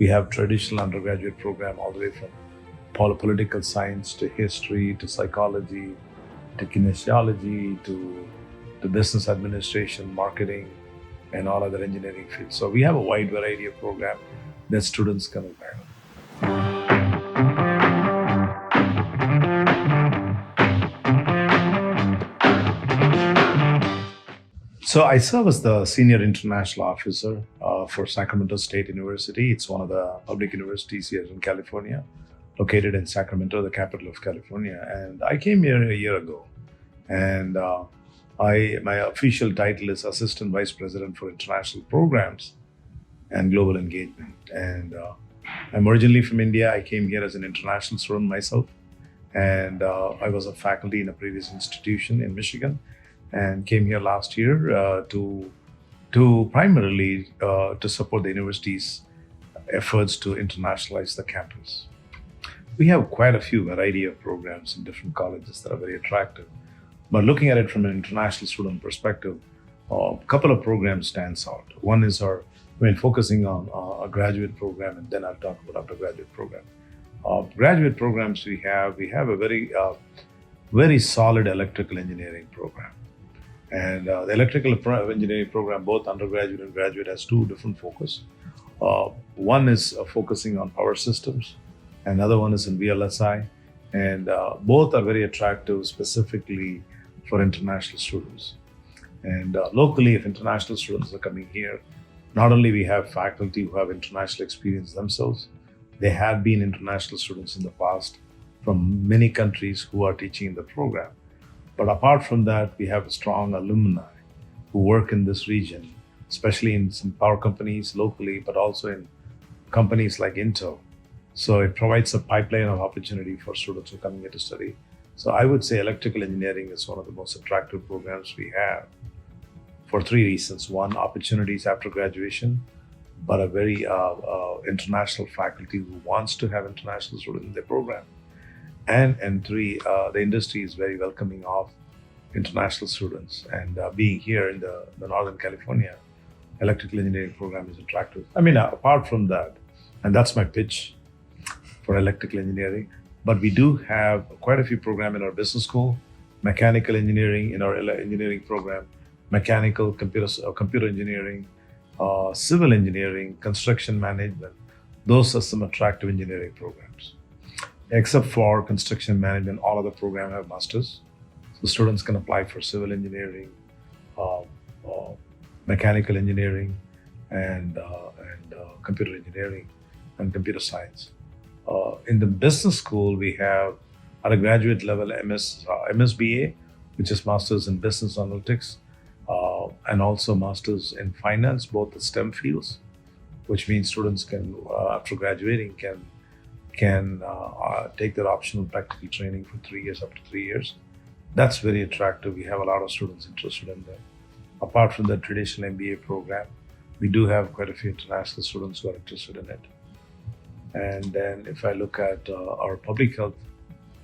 We have traditional undergraduate program all the way from political science to history to psychology to kinesiology to business administration, marketing, and all other engineering fields. So we have a wide variety of program that students can learn. So I serve as the senior international officer for Sacramento State University. It's one of the public universities here in California, located in Sacramento, the capital of California. And I came here a year ago, and my official title is Assistant Vice President for International Programs and Global Engagement. And I'm originally from India. I came here as an international student myself, and I was a faculty in a previous institution in Michigan, and came here last year to primarily to support the university's efforts to internationalize the campus. We have quite a few variety of programs in different colleges that are very attractive. But looking at it from an international student perspective, a couple of programs stands out. One is focusing on a graduate program, and then I'll talk about undergraduate program. Graduate programs we have a very solid electrical engineering program. And the electrical engineering program, both undergraduate and graduate, has two different focus. One is focusing on power systems, and another one is in VLSI. And both are very attractive specifically for international students. And locally, if international students are coming here, not only we have faculty who have international experience themselves, they have been international students in the past from many countries who are teaching in the program. But apart from that, we have strong alumni who work in this region, especially in some power companies locally, but also in companies like Intel. So it provides a pipeline of opportunity for students who are coming here to study. So I would say electrical engineering is one of the most attractive programs we have for three reasons. One, opportunities after graduation, but a very international faculty who wants to have international students in their program. And three, the industry is very welcoming of international students. And being here in the Northern California, electrical engineering program is attractive. I mean, apart from that, and that's my pitch for electrical engineering, but we do have quite a few programs in our business school, mechanical engineering in our engineering program, mechanical computer engineering, civil engineering, construction management. Those are some attractive engineering programs. Except for construction management, all of the programs have masters. So students can apply for civil engineering, mechanical engineering, and computer engineering and computer science. In the business school, we have at a graduate level MSBA, which is Masters in Business Analytics, and also Masters in Finance, both the STEM fields, which means students can, after graduating, can take their optional practical training for 3 years, up to 3 years. That's very attractive. We have a lot of students interested in that. Apart from the traditional MBA program, we do have quite a few international students who are interested in it. And then if I look at our public health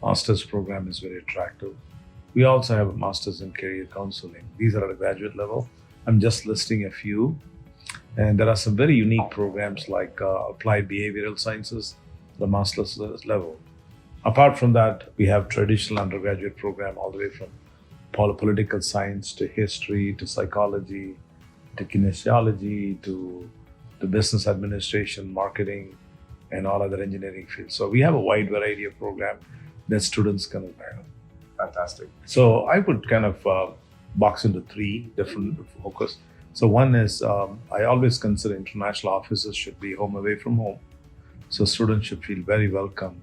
master's program is very attractive. We also have a master's in career counseling. These are at a graduate level. I'm just listing a few. And there are some very unique programs like applied behavioral sciences, the master's level. Apart from that, we have traditional undergraduate program all the way from political science to history to psychology to kinesiology to business administration, marketing, and all other engineering fields. So we have a wide variety of program that students can learn. Fantastic. So I would kind of box into three different focus. So one is I always consider international officers should be home away from home. So students should feel very welcome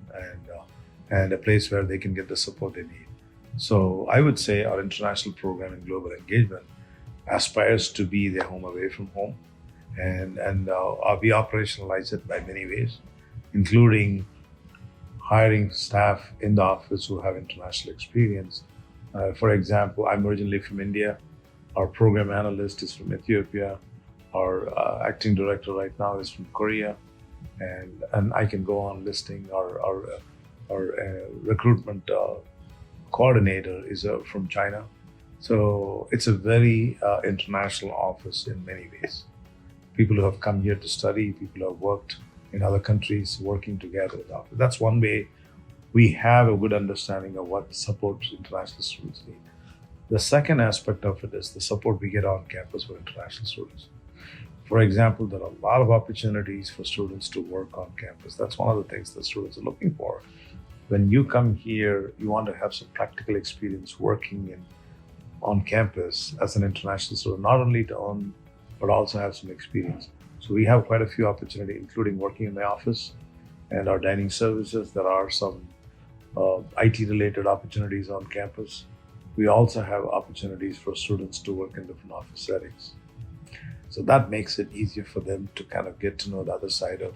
and a place where they can get the support they need. So I would say our international program in global engagement aspires to be their home away from home. And we operationalize it by many ways, including hiring staff in the office who have international experience. For example, I'm originally from India. Our program analyst is from Ethiopia. Our acting director right now is from Korea. And I can go on listing our recruitment coordinator is from China. So it's a very international office in many ways. People who have come here to study, people who have worked in other countries working together. That's one way we have a good understanding of what support international students need. The second aspect of it is the support we get on campus for international students. For example, there are a lot of opportunities for students to work on campus. That's one of the things that students are looking for. When you come here, you want to have some practical experience working on campus as an international student, not only to earn, but also have some experience. So we have quite a few opportunities, including working in the office and our dining services. There are some IT-related opportunities on campus. We also have opportunities for students to work in different office settings. So that makes it easier for them to kind of get to know the other side of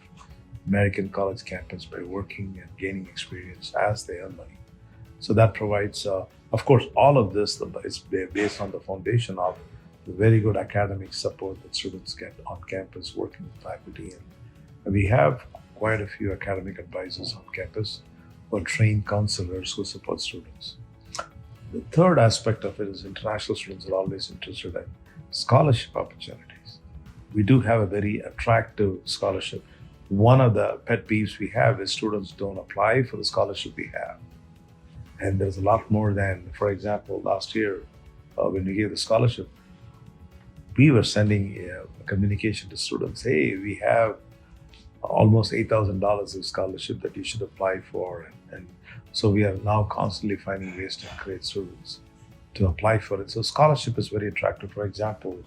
American college campus by working and gaining experience as they earn money. So that provides, of course, all of this is based on the foundation of the very good academic support that students get on campus working with faculty. And we have quite a few academic advisors on campus or trained counselors who support students. The third aspect of it is international students are always interested in scholarship opportunities. We do have a very attractive scholarship. One of the pet peeves we have is students don't apply for the scholarship we have. And there's a lot more than, for example, last year when we gave the scholarship, we were sending a communication to students, hey, we have almost $8,000 of scholarship that you should apply for. And so we are now constantly finding ways to encourage students to apply for it. So scholarship is very attractive. For example,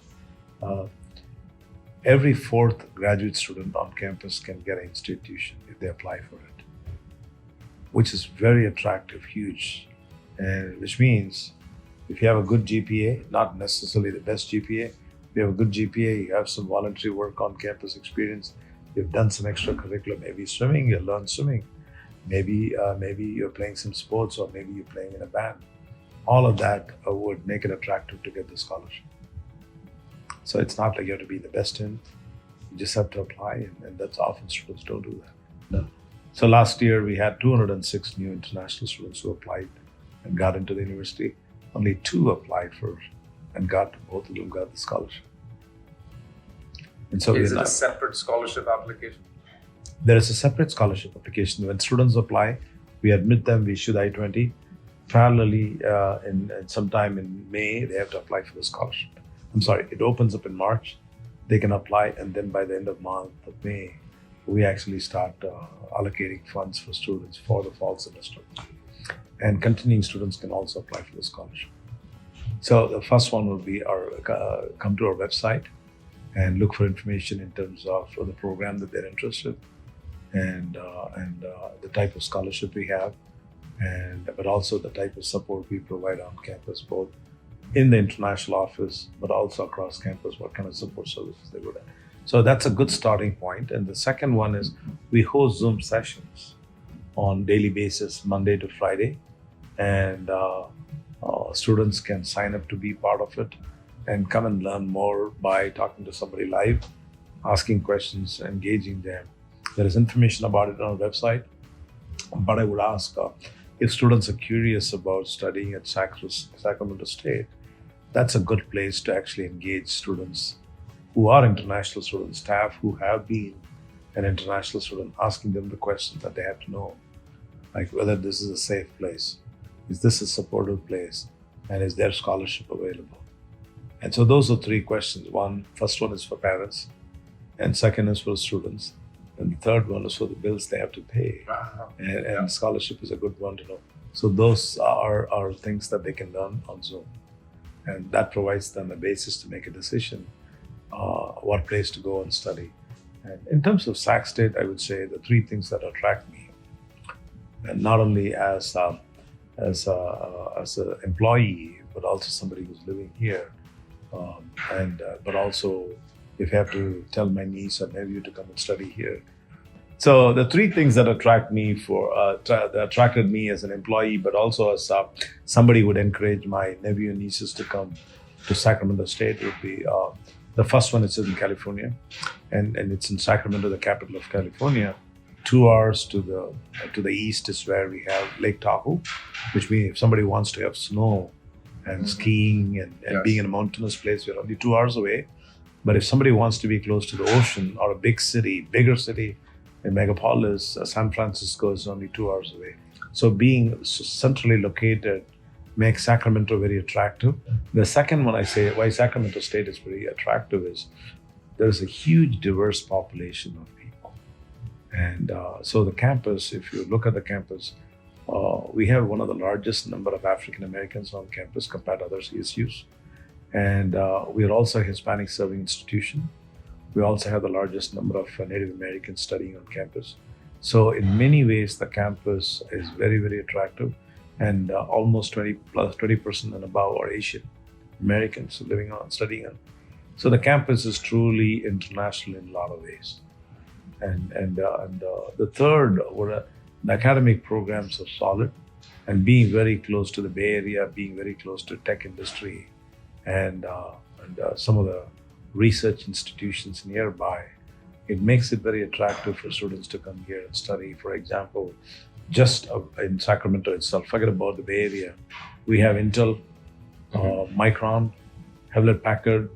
every fourth graduate student on campus can get an institution if they apply for it, which is very attractive, huge. And which means if you have a good GPA, not necessarily the best GPA, if you have a good GPA, you have some voluntary work on campus experience, you've done some extracurricular, maybe swimming, you learn swimming, maybe you're playing some sports, or maybe you're playing in a band. All of that would make it attractive to get the scholarship. So it's not like you have to be the best in, you just have to apply, and that's often students don't do that. No. So last year we had 206 new international students who applied and got into the university. Only 2 applied for and both of them got the scholarship. And so is it a separate scholarship application? There is a separate scholarship application. When students apply, we admit them, we issue the I-20. Parallelly, sometime in May, they have to apply for the scholarship. I'm sorry, it opens up in March. They can apply, and then by the end of May, we actually start allocating funds for students for the fall semester. And continuing students can also apply for the scholarship. So the first one will be come to our website and look for information in terms of the program that they're interested in, and the type of scholarship we have, but also the type of support we provide on campus, both in the international office, but also across campus, what kind of support services they would have. So that's a good starting point. And the second one is we host Zoom sessions on daily basis, Monday to Friday, and students can sign up to be part of it and come and learn more by talking to somebody live, asking questions, engaging them. There is information about it on our website, but I would ask if students are curious about studying at Sacramento State, that's a good place to actually engage students who are international students, staff who have been an international student, asking them the questions that they have to know, like whether this is a safe place, is this a supportive place, and is there scholarship available? And so those are 3 questions. First one is for parents, and second is for students, and the third one is for the bills they have to pay. And scholarship is a good one to know. So those are things that they can learn on Zoom, and that provides them a basis to make a decision what place to go and study. And in terms of Sac State, I would say the 3 things that attract me, and not only as an employee, but also somebody who's living here, but also if I have to tell my niece or nephew to come and study here. So the 3 things that attracted me as an employee, but also as somebody who would encourage my nephew and nieces to come to Sacramento State would be, the first one is in California, and it's in Sacramento, the capital of California. 2 hours to the east is where we have Lake Tahoe, which means if somebody wants to have snow and skiing and being in a mountainous place, we're only 2 hours away. But if somebody wants to be close to the ocean or a bigger city, In megapolis, San Francisco is only 2 hours away. So being centrally located makes Sacramento very attractive. The second one I say why Sacramento State is very attractive is there's a huge diverse population of people. And so the campus, if you look at the campus, we have one of the largest number of African Americans on campus compared to other CSUs. And we are also a Hispanic serving institution. We also have the largest number of Native Americans studying on campus. So in many ways, the campus is very, very attractive, and almost 20% and above are Asian Americans living on, studying on. So the campus is truly international in a lot of ways. And the third, the academic programs are solid, and being very close to the Bay Area, being very close to tech industry, and some of the research institutions nearby, it makes it very attractive for students to come here and study. For example, just in Sacramento itself, forget about the Bay Area, we have Intel, Micron, Hewlett Packard,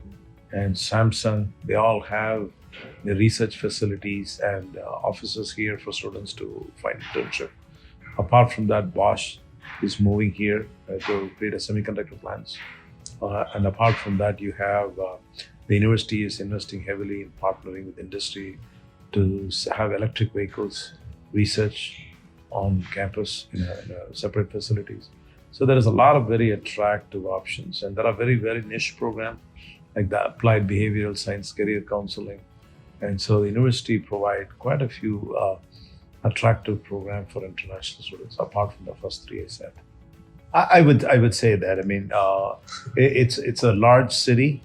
and Samsung. They all have the research facilities and offices here for students to find internship. Apart from that, Bosch is moving here to create a semiconductor plants. And apart from that, you have the university is investing heavily in partnering with industry to have electric vehicles research on campus in separate facilities. So there is a lot of very attractive options, and there are very, very niche programs like the applied behavioral science career counseling. And so the university provide quite a few attractive programs for international students, apart from the first three I said. I would say that. I mean, it's a large city,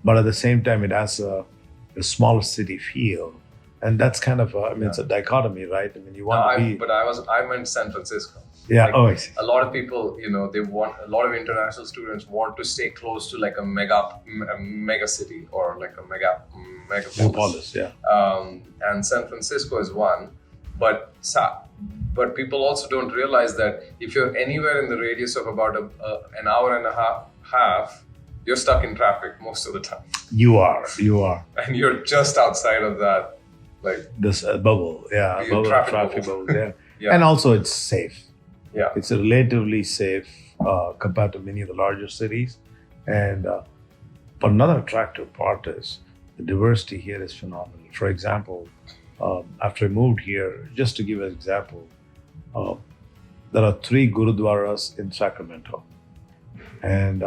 but at the same time, it has a small city feel, and that's kind of it's a dichotomy, right? I mean, you want to be. But I meant San Francisco. Yeah. Like, I see. a lot of people, they want a lot of international students want to stay close to like a mega city or like a megapolis. Yeah. And San Francisco is one, but people also don't realize that if you're anywhere in the radius of about an hour and a half, you're stuck in traffic most of the time. You are. And you're just outside of that, like this bubble. Yeah, traffic bubble. Yeah. Yeah. And also it's safe. Yeah. It's relatively safe compared to many of the larger cities. And but another attractive part is the diversity here is phenomenal. For example, after I moved here, just to give an example, there are 3 gurudwaras in Sacramento. And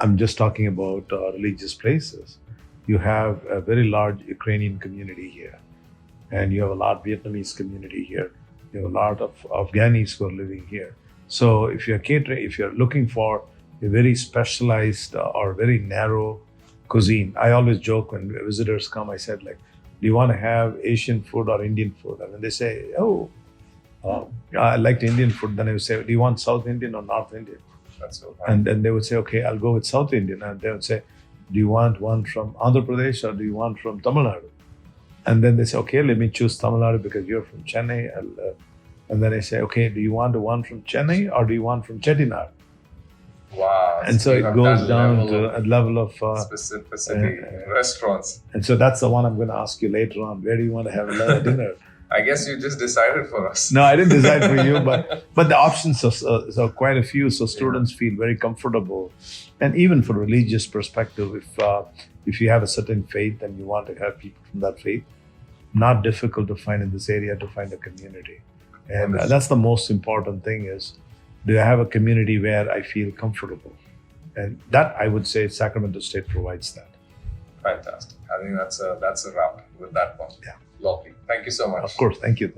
I'm just talking about religious places. You have a very large Ukrainian community here, and you have a large Vietnamese community here. You have a lot of Afghanis who are living here. So if you're looking for a very specialized or very narrow cuisine, I always joke when visitors come, I said, like, do you want to have Asian food or Indian food? And when they say, I liked Indian food, then I would say, do you want South Indian or North Indian? That's so And then they would say, okay, I'll go with South Indian. And they would say, do you want one from Andhra Pradesh or do you want from Tamil Nadu? And then they say, okay, let me choose Tamil Nadu because you're from Chennai. And then I say, okay, do you want one from Chennai or do you want from Chettinad? Wow. And so it goes down to a level of specificity in restaurants. And so that's the one I'm going to ask you later on. Where do you want to have dinner? I guess you just decided for us. No, I didn't decide for you, but the options are quite a few, so students feel very comfortable. And even for religious perspective, if you have a certain faith and you want to have people from that faith, not difficult to find in this area to find a community. And that's the most important thing is, do I have a community where I feel comfortable? And that, I would say, Sacramento State provides that. Fantastic. I think that's a wrap with that one. Yeah. Lovely. Thank you so much. Of course. Thank you.